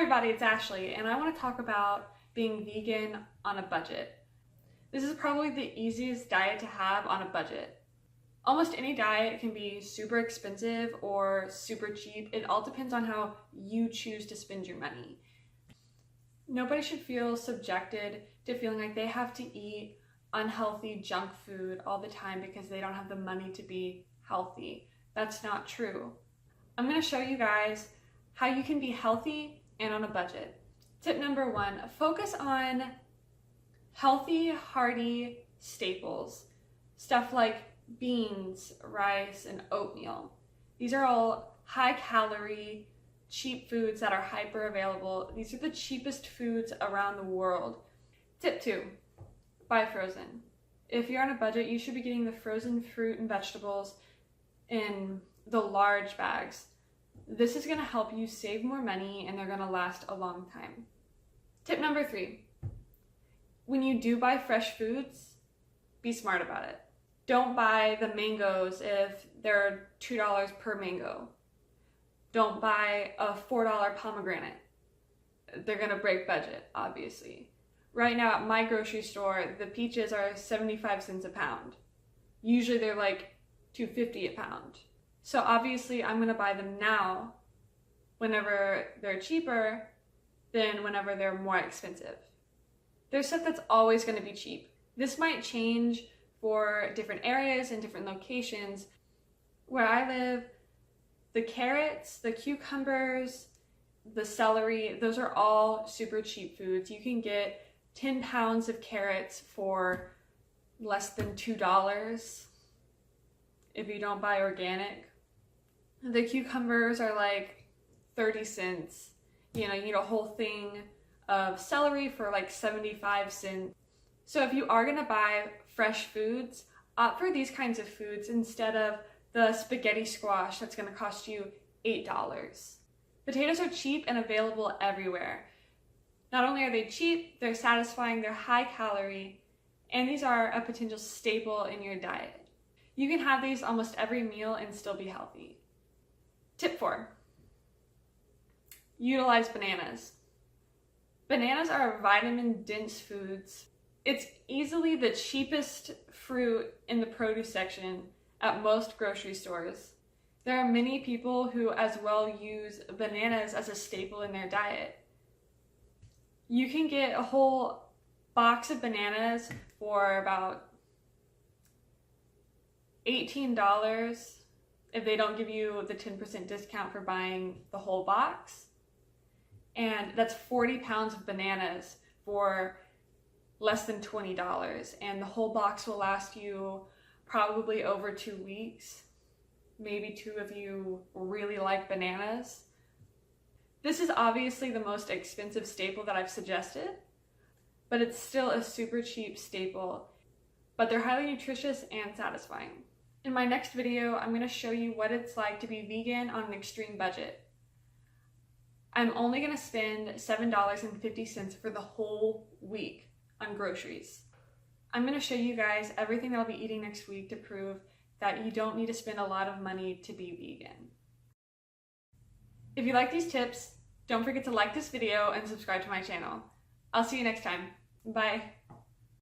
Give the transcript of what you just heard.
everybody, it's Ashley, and I want to talk about being vegan on a budget. This is probably the easiest diet to have on a budget. Almost any diet can be super expensive or super cheap. It all depends on how you choose to spend your money. Nobody should feel subjected to feeling like they have to eat unhealthy junk food all the time because they don't have the money to be healthy. That's not true. I'm going to show you guys how you can be healthy and on a budget. Tip number 1, focus on healthy, hearty staples. Stuff like beans, rice, and oatmeal. These are all high calorie, cheap foods that are hyper available. These are the cheapest foods around the world. Tip 2, buy frozen. If you're on a budget, you should be getting the frozen fruit and vegetables in the large bags. This is going to help you save more money and they're going to last a long time. Tip number 3, when you do buy fresh foods, be smart about it. Don't buy the mangoes if they're $2 per mango. Don't buy a $4 pomegranate. They're going to break budget, obviously. Right now at my grocery store, the peaches are 75 cents a pound. Usually they're like $2.50 a pound. So obviously I'm going to buy them now whenever they're cheaper than whenever they're more expensive. There's stuff that's always going to be cheap. This might change for different areas and different locations. Where I live, the carrots, the cucumbers, the celery, those are all super cheap foods. You can get 10 pounds of carrots for less than $2 if you don't buy organic. The cucumbers are like 30 cents. You need a whole thing of celery for like 75 cents. So if you are gonna buy fresh foods, opt for these kinds of foods instead of the spaghetti squash that's gonna cost you $8. Potatoes are cheap and available everywhere. Not only are they cheap, they're satisfying, they're high calorie, and these are a potential staple in your diet. You can have these almost every meal and still be healthy. Tip 4, utilize bananas. Bananas are vitamin-dense foods. It's easily the cheapest fruit in the produce section at most grocery stores. There are many people who as well use bananas as a staple in their diet. You can get a whole box of bananas for about $18 if they don't give you the 10% discount for buying the whole box. And that's 40 pounds of bananas for less than $20. And the whole box will last you probably over 2 weeks. Maybe 2 if you really like bananas. This is obviously the most expensive staple that I've suggested, but it's still a super cheap staple. But they're highly nutritious and satisfying. In my next video, I'm going to show you what it's like to be vegan on an extreme budget. I'm only going to spend $7.50 for the whole week on groceries. I'm going to show you guys everything that I'll be eating next week to prove that you don't need to spend a lot of money to be vegan. If you like these tips, don't forget to like this video and subscribe to my channel. I'll see you next time. Bye.